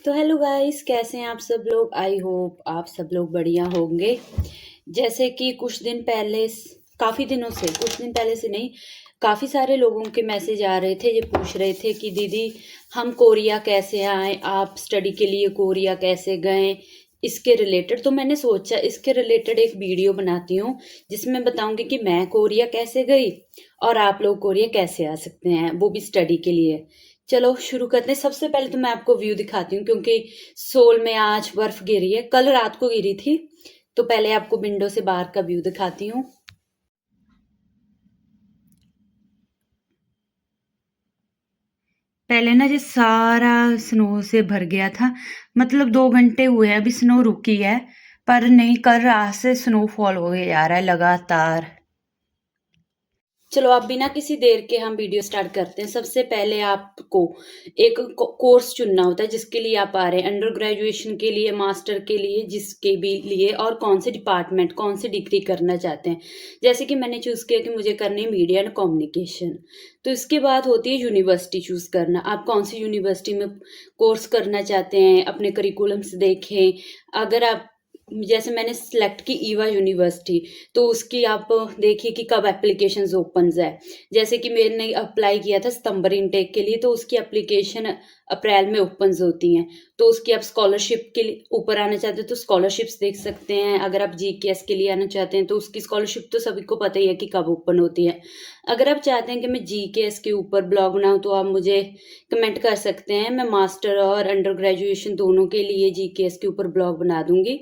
तो hello guys, कैसे हैं आप सब लोग। आई होप आप सब लोग बढ़िया होंगे। जैसे कि कुछ दिन पहले, काफ़ी दिनों से, कुछ दिन पहले से नहीं, काफ़ी सारे लोगों के मैसेज आ रहे थे। ये पूछ रहे थे कि दीदी हम कोरिया कैसे आए, आप स्टडी के लिए कोरिया कैसे गए, इसके रिलेटेड। तो मैंने सोचा इसके रिलेटेड एक वीडियो बनाती हूँ जिसमें बताऊंगी कि मैं कोरिया कैसे गई और आप लोग कोरिया कैसे आ सकते हैं, वो भी स्टडी के लिए। चलो शुरू करते हैं। सबसे पहले तो मैं आपको व्यू दिखाती हूँ क्योंकि सोल में आज बर्फ गिरी है, कल रात को गिरी थी। तो पहले आपको विंडो से बाहर का व्यू दिखाती हूँ। पहले ना ये सारा स्नो से भर गया था, मतलब 2 घंटे हुए हैं अभी स्नो रुकी है, पर नहीं, कल रात से स्नोफॉल हो गया जा रहा है लगातार। चलो अब बिना किसी देर के हम वीडियो स्टार्ट करते हैं। सबसे पहले आपको एक कोर्स चुनना होता है जिसके लिए आप आ रहे हैं, अंडर ग्रेजुएशन के लिए, मास्टर के लिए, जिसके भी लिए, और कौन से डिपार्टमेंट, कौन सी डिग्री करना चाहते हैं। जैसे कि मैंने चूज़ किया कि मुझे करनी है मीडिया एंड कम्युनिकेशन। तो इसके बाद होती है यूनिवर्सिटी चूज़ करना। आप कौन सी यूनिवर्सिटी में कोर्स करना चाहते हैं, अपने करिकुलम्स देखें। अगर आप, जैसे मैंने सिलेक्ट की ईवा यूनिवर्सिटी, तो उसकी आप देखिए कि कब एप्लीकेशंस ओपन्स है। जैसे कि मैंने अप्लाई किया था सितंबर इनटेक के लिए, तो उसकी एप्लीकेशन अप्रैल में ओपन्स होती हैं। तो उसकी आप स्कॉलरशिप के लिए ऊपर आना चाहते हैं तो स्कॉलरशिप्स देख सकते हैं। अगर आप जीकेएस के लिए आना चाहते हैं तो उसकी स्कॉलरशिप तो सभी को पता ही है कि कब ओपन होती है। अगर आप चाहते हैं कि मैं जीकेएस के ऊपर ब्लॉग बनाऊँ तो आप मुझे कमेंट कर सकते हैं। मैं मास्टर और अंडर ग्रेजुएशन दोनों के लिए जीकेएस के ऊपर ब्लॉग बना दूंगी।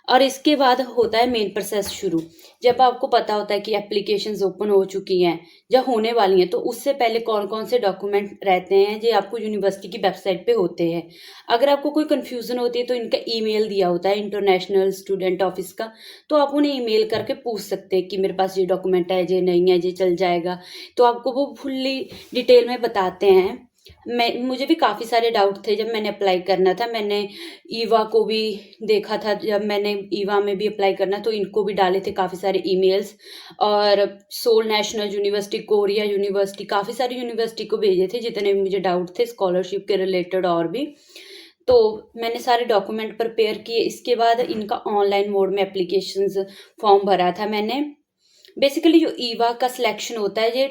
और इसके बाद होता है मेन प्रोसेस शुरू। जब आपको पता होता है कि एप्लीकेशंस ओपन हो चुकी हैं या होने वाली हैं, तो उससे पहले कौन कौन से डॉक्यूमेंट रहते हैं जो आपको यूनिवर्सिटी की वेबसाइट पे होते हैं। अगर आपको कोई कन्फ्यूज़न होती है तो इनका ईमेल दिया होता है इंटरनेशनल स्टूडेंट ऑफिस का, तो आप उन्हें ईमेल करके पूछ सकते हैं कि मेरे पास ये डॉक्यूमेंट है, ये नहीं है, ये चल जाएगा। तो आपको वो फुल्ली डिटेल में बताते हैं। मुझे भी काफ़ी सारे डाउट थे जब मैंने अप्लाई करना था। मैंने ईवा को भी देखा था, जब मैंने ईवा में भी अप्लाई करना तो इनको भी डाले थे काफ़ी सारे ईमेल्स। और Seoul National University, Korea University, काफ़ी सारी यूनिवर्सिटी को भेजे थे जितने भी मुझे डाउट थे स्कॉलरशिप के रिलेटेड और भी। तो मैंने सारे डॉक्यूमेंट प्रिपेयर किए। इसके बाद इनका ऑनलाइन मोड में एप्लीकेशंस फॉर्म भरा था मैंने। बेसिकली जो ईवा का सिलेक्शन होता है, ये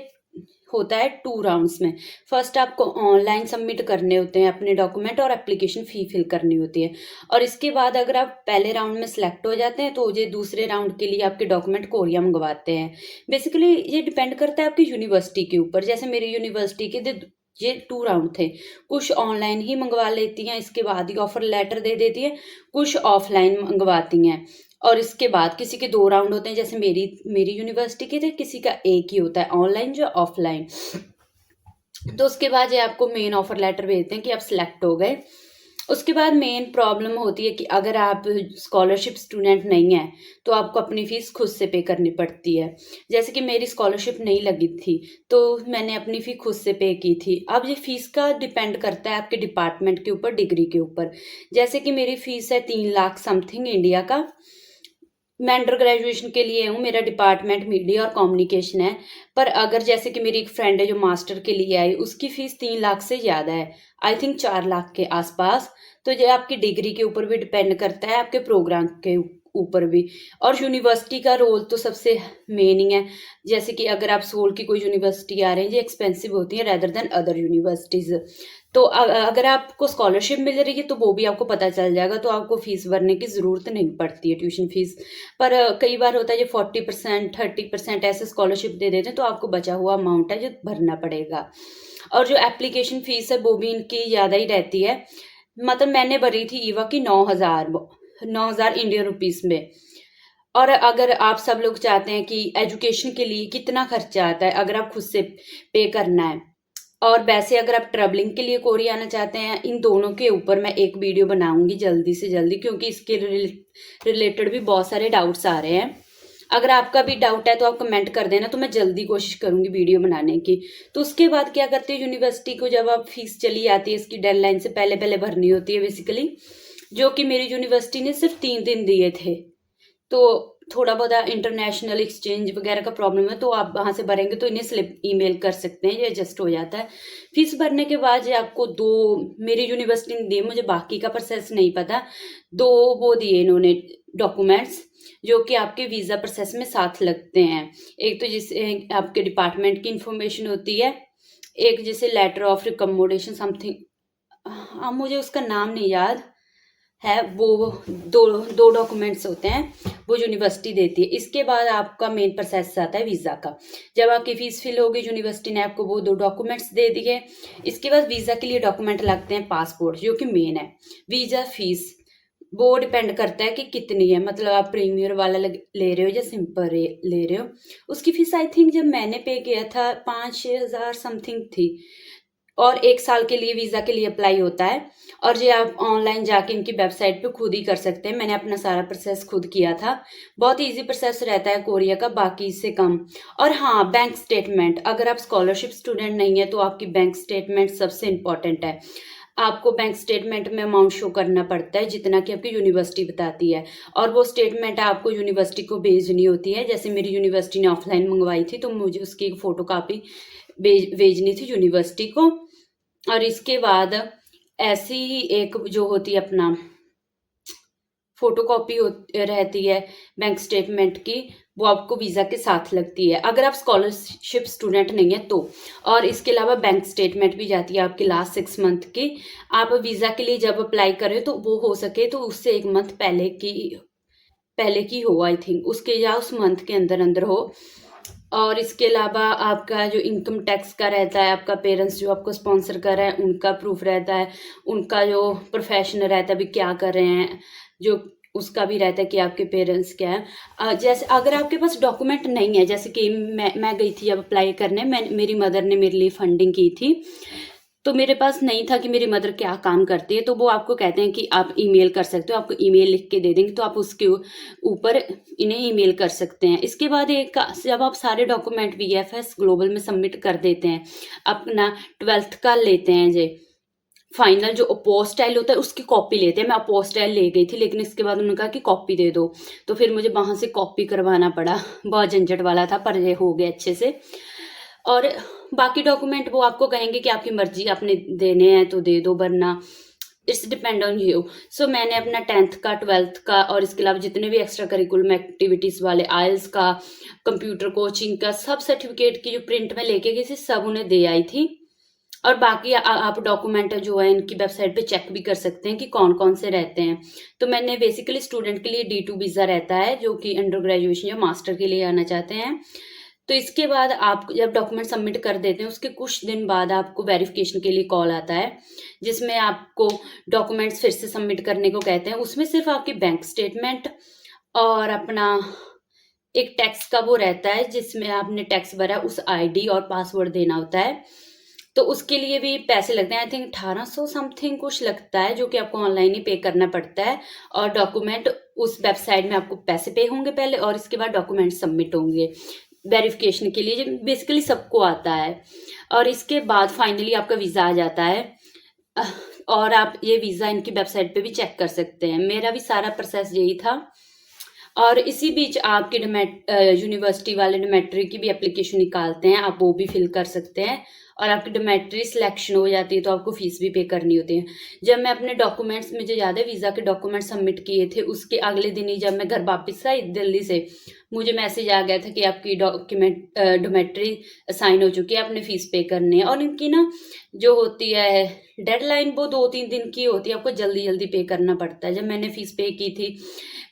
होता है 2 राउंड्स में। फर्स्ट आपको ऑनलाइन सबमिट करने होते हैं अपने डॉक्यूमेंट और एप्लीकेशन फ़ी फिल करनी होती है। और इसके बाद अगर आप पहले राउंड में सिलेक्ट हो जाते हैं तो ये दूसरे राउंड के लिए आपके डॉक्यूमेंट कोरिया मंगवाते हैं। बेसिकली ये डिपेंड करता है आपकी यूनिवर्सिटी के ऊपर। जैसे मेरी यूनिवर्सिटी के ये 2 राउंड थे। कुछ ऑनलाइन ही मंगवा लेती हैं, इसके बाद ही ऑफर लेटर दे देती है, कुछ ऑफलाइन मंगवाती हैं। और इसके बाद किसी के 2 राउंड होते हैं, जैसे मेरी मेरी यूनिवर्सिटी के थे, किसी का एक ही होता है, ऑनलाइन जो ऑफलाइन। तो उसके बाद ये आपको मेन ऑफर लेटर भेजते हैं कि आप सिलेक्ट हो गए। उसके बाद मेन प्रॉब्लम होती है कि अगर आप स्कॉलरशिप स्टूडेंट नहीं हैं तो आपको अपनी फ़ीस खुद से पे करनी पड़ती है। जैसे कि मेरी स्कॉलरशिप नहीं लगी थी तो मैंने अपनी फ़ी खुद से पे की थी। अब ये फ़ीस का डिपेंड करता है आपके डिपार्टमेंट के ऊपर, डिग्री के ऊपर। जैसे कि मेरी फ़ीस है 3 लाख समथिंग इंडिया का। मैं अंडर ग्रेजुएशन के लिए हूँ, मेरा डिपार्टमेंट मीडिया और कम्युनिकेशन है। पर अगर जैसे कि मेरी एक फ्रेंड है जो मास्टर के लिए आई, उसकी फ़ीस 3 लाख से ज़्यादा है, आई थिंक 4 लाख के आसपास। तो ये आपकी डिग्री के ऊपर भी डिपेंड करता है, आपके प्रोग्राम के ऊपर भी। और यूनिवर्सिटी का रोल तो सबसे मेन ही है। जैसे कि अगर आप सोल की कोई यूनिवर्सिटी आ रहे हैं, ये एक्सपेंसिव होती है रेदर देन अदर यूनिवर्सिटीज़। तो अगर आपको स्कॉलरशिप मिल रही है तो वो भी आपको पता चल जाएगा, तो आपको फ़ीस भरने की ज़रूरत नहीं पड़ती है, ट्यूशन फ़ीस। पर कई बार होता है जो 40%, 30% ऐसे स्कॉलरशिप दे देते हैं, तो आपको बचा हुआ अमाउंट है जो भरना पड़ेगा। और जो एप्लीकेशन फ़ीस है वो भी इनकी ज़्यादा ही रहती है। मतलब मैंने भरी थी ईवा की 9,000 इंडियन रुपीज़ में। और अगर आप सब लोग चाहते हैं कि एजुकेशन के लिए कितना खर्चा आता है अगर आप खुद से पे करना है, और वैसे अगर आप ट्रैवलिंग के लिए कोरिया आना चाहते हैं, इन दोनों के ऊपर मैं एक वीडियो बनाऊंगी जल्दी से जल्दी, क्योंकि इसके रिलेटेड भी बहुत सारे डाउट्स आ रहे हैं। अगर आपका भी डाउट है तो आप कमेंट कर देना, तो मैं जल्दी कोशिश करूंगी वीडियो बनाने की। तो उसके बाद क्या करते हैं, यूनिवर्सिटी को जब आप फीस चली आती है, इसकी डेडलाइन से पहले पहले भरनी होती है बेसिकली, जो कि मेरी यूनिवर्सिटी ने सिर्फ 3 दिन दिए थे। तो थोड़ा बहुत इंटरनेशनल एक्सचेंज वगैरह का प्रॉब्लम है तो आप वहाँ से भरेंगे तो इन्हें स्लिप ईमेल कर सकते हैं, ये एडजस्ट हो जाता है। फीस भरने के बाद ये आपको मेरी यूनिवर्सिटी ने दिए, मुझे बाकी का प्रोसेस नहीं पता, 2 वो दिए इन्होंने डॉक्यूमेंट्स जो कि आपके वीज़ा प्रोसेस में साथ लगते हैं। एक तो जिससे आपके डिपार्टमेंट की इंफॉर्मेशन होती है, एक जैसे लेटर ऑफ रिकमेंडेशन समथिंग, हाँ मुझे उसका नाम नहीं याद है, वो दो दो डॉक्यूमेंट्स होते हैं वो यूनिवर्सिटी देती है। इसके बाद आपका मेन प्रोसेस आता है वीज़ा का। जब आपकी फ़ीस फिल होगी, यूनिवर्सिटी ने आपको वो 2 डॉक्यूमेंट्स दे दिए। इसके बाद वीज़ा के लिए डॉक्यूमेंट लगते हैं, पासपोर्ट जो कि मेन है। वीज़ा फ़ीस वो डिपेंड करता है कि कितनी है, मतलब आप प्रीमियर वाला ले रहे हो या सिंपल ले रहे हो। उसकी फ़ीस आई थिंक जब मैंने पे किया था 5-6 हज़ार समथिंग थी, और 1 साल के लिए वीज़ा के लिए अप्लाई होता है। और ये आप ऑनलाइन जाके इनकी वेबसाइट पे खुद ही कर सकते हैं। मैंने अपना सारा प्रोसेस खुद किया था। बहुत ईजी प्रोसेस रहता है कोरिया का, बाकी से कम। और हाँ, बैंक स्टेटमेंट, अगर आप स्कॉलरशिप स्टूडेंट नहीं है तो आपकी बैंक स्टेटमेंट सबसे इम्पॉर्टेंट है। आपको बैंक स्टेटमेंट में अमाउंट शो करना पड़ता है जितना कि आपकी यूनिवर्सिटी बताती है, और वो स्टेटमेंट आपको यूनिवर्सिटी को भेजनी होती है। जैसे मेरी यूनिवर्सिटी ने ऑफलाइन मंगवाई थी तो मुझे उसकी एक फ़ोटो कापी भेजनी थी यूनिवर्सिटी को। और इसके बाद ऐसी ही एक जो होती है अपना फोटो कॉपी रहती है बैंक स्टेटमेंट की, वो आपको वीज़ा के साथ लगती है अगर आप स्कॉलरशिप स्टूडेंट नहीं है तो। और इसके अलावा बैंक स्टेटमेंट भी जाती है आपकी लास्ट 6 मंथ की। आप वीज़ा के लिए जब अप्लाई करें तो वो हो सके तो उससे 1 मंथ पहले की हो, आई थिंक उसके या उस मंथ के अंदर अंदर हो। और इसके अलावा आपका जो इनकम टैक्स का रहता है, आपका पेरेंट्स जो आपको स्पॉन्सर कर रहे हैं उनका प्रूफ रहता है, उनका जो प्रोफेशन रहता है अभी क्या कर रहे हैं, जो उसका भी रहता है कि आपके पेरेंट्स क्या है। जैसे अगर आपके पास डॉक्यूमेंट नहीं है, जैसे कि मैं गई थी अब अप्लाई करने, मेरी मदर ने मेरे लिए फंडिंग की थी, तो मेरे पास नहीं था कि मेरी मदर क्या काम करती है, तो वो आपको कहते हैं कि आप ईमेल कर सकते हो, आपको ईमेल लिख के दे देंगे तो आप उसके ऊपर इन्हें ईमेल कर सकते हैं। इसके बाद जब आप सारे डॉक्यूमेंट VFS ग्लोबल में सबमिट कर देते हैं, अपना 12th का लेते हैं जे फाइनल जो अपोस्टाइल होता है उसकी कॉपी लेते हैं। मैं अपोस्टाइल ले गई थी, लेकिन इसके बाद उन्होंने कहा कि कॉपी दे दो, तो फिर मुझे वहाँ से कॉपी करवाना पड़ा। बहुत झंझट वाला था पर ये हो गया अच्छे से। और बाकी डॉक्यूमेंट वो आपको कहेंगे कि आपकी मर्जी, आपने देने हैं तो दे दो, वरना इट्स डिपेंड ऑन यू। सो मैंने अपना 10th का 12th का और इसके अलावा जितने भी एक्स्ट्रा करिकुलम एक्टिविटीज़ वाले, आइल्स का, कंप्यूटर कोचिंग का, सब सर्टिफिकेट की जो प्रिंट में लेके गई थी सब उन्हें दे आई थी। और बाकी आप डॉक्यूमेंट जो है इनकी वेबसाइट पे चेक भी कर सकते हैं कि कौन कौन से रहते हैं। तो मैंने बेसिकली स्टूडेंट के लिए D2 वीज़ा रहता है जो कि अंडर ग्रेजुएशन या मास्टर के लिए आना चाहते हैं। तो इसके बाद आप जब डॉक्यूमेंट सबमिट कर देते हैं उसके कुछ दिन बाद आपको वेरिफिकेशन के लिए कॉल आता है, जिसमें आपको डॉक्यूमेंट्स फिर से सबमिट करने को कहते हैं। उसमें सिर्फ आपकी बैंक स्टेटमेंट और अपना एक टैक्स का वो रहता है जिसमें आपने टैक्स भरा उस ID और पासवर्ड देना होता है, तो उसके लिए भी पैसे लगते हैं। आई थिंक 1800 समथिंग कुछ लगता है, जो कि आपको ऑनलाइन ही पे करना पड़ता है। और डॉक्यूमेंट उस वेबसाइट में आपको पैसे पे होंगे पहले, और इसके बाद डॉक्यूमेंट सबमिट होंगे वेरिफिकेशन के लिए, जो बेसिकली सबको आता है। और इसके बाद फाइनली आपका वीज़ा आ जाता है, और आप ये वीज़ा इनकी वेबसाइट पे भी चेक कर सकते हैं। मेरा भी सारा प्रोसेस यही था। और इसी बीच आपके यूनिवर्सिटी वाले डोमेट्री की भी एप्लीकेशन निकालते हैं, आप वो भी फिल कर सकते हैं। और आपकी डोमेट्री सिलेक्शन हो जाती है तो आपको फीस भी पे करनी होती है। जब मैं अपने डॉक्यूमेंट्स, मुझे याद है वीज़ा के डॉक्यूमेंट सबमिट किए थे, उसके अगले दिन ही जब मैं घर वापस आई दिल्ली से, मुझे मैसेज आ गया था कि आपकी डोमेट्री असाइन हो चुकी है, आपने फ़ीस पे करनी है। और इनकी ना जो होती है डेडलाइन वो 2-3 दिन की होती है, आपको जल्दी जल्दी पे करना पड़ता है। जब मैंने फ़ीस पे की थी,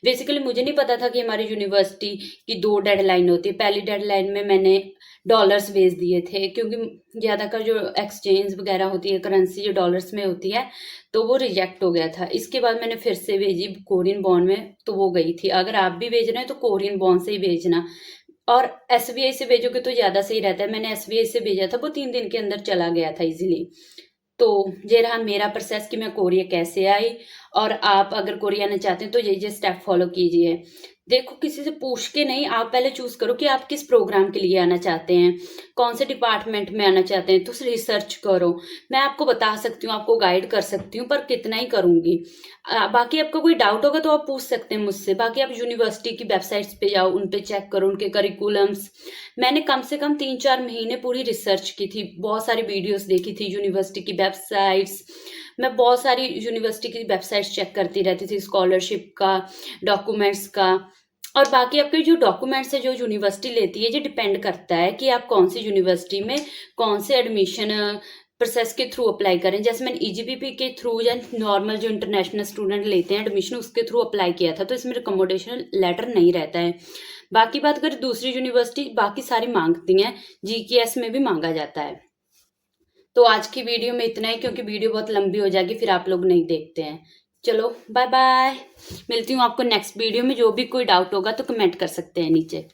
बेसिकली मुझे नहीं पता था कि हमारी यूनिवर्सिटी की 2 डेडलाइन होती है। पहली डेडलाइन में मैंने डॉलर्स भेज दिए थे, क्योंकि ज़्यादातर जो एक्सचेंज वगैरह होती है, करेंसी जो डॉलर्स में होती है, तो वो रिजेक्ट हो गया था। इसके बाद मैंने फिर से भेजी कोरियन बॉन्ड में, तो वो गई थी। अगर आप भी भेज रहे हैं तो कोरियन बॉन्ड से ही भेजना, और SBI से भेजोगे तो ज़्यादा सही रहता है। मैंने SBI से भेजा था, वो 3 दिन के अंदर चला गया था इजीली। तो ये रहा मेरा प्रोसेस कि मैं कोरिया कैसे आई। और आप अगर कोरिया आना चाहते हैं तो ये स्टेप फॉलो कीजिए। देखो, किसी से पूछ के नहीं, आप पहले चूज करो कि आप किस प्रोग्राम के लिए आना चाहते हैं, कौन से डिपार्टमेंट में आना चाहते हैं, तो रिसर्च करो। मैं आपको बता सकती हूँ, आपको गाइड कर सकती हूँ, पर कितना ही करूंगी। बाकी आपको कोई डाउट होगा तो आप पूछ सकते हैं मुझसे। बाकी आप यूनिवर्सिटी की वेबसाइट्स पे जाओ, उन पे चेक करो उनके करिकुलम्स। मैंने कम से कम 3-4 महीने पूरी रिसर्च की थी, बहुत सारी वीडियोस देखी थी यूनिवर्सिटी की वेबसाइट्स। मैं बहुत सारी यूनिवर्सिटी की वेबसाइट्स चेक करती रहती थी, स्कॉलरशिप का, डॉक्यूमेंट्स का। और बाकी आपके जो डॉक्यूमेंट्स है जो यूनिवर्सिटी लेती है, ये डिपेंड करता है कि आप कौन सी यूनिवर्सिटी में कौन से एडमिशन प्रोसेस के थ्रू अप्लाई करें। जैसे मैंने ईजीपीपी के थ्रू या नॉर्मल जो इंटरनेशनल स्टूडेंट लेते हैं एडमिशन, उसके थ्रू अप्लाई किया था, तो इसमें रिकमेंडेशन लेटर नहीं रहता है। बाकी बात करें दूसरी यूनिवर्सिटी, बाकी सारी मांगती हैं, जीकेएस में भी मांगा जाता है। तो आज की वीडियो में इतना ही, क्योंकि वीडियो बहुत लंबी हो जाएगी, फिर आप लोग नहीं देखते हैं। चलो बाय बाय, मिलती हूँ आपको नेक्स्ट वीडियो में। जो भी कोई डाउट होगा तो कमेंट कर सकते हैं नीचे।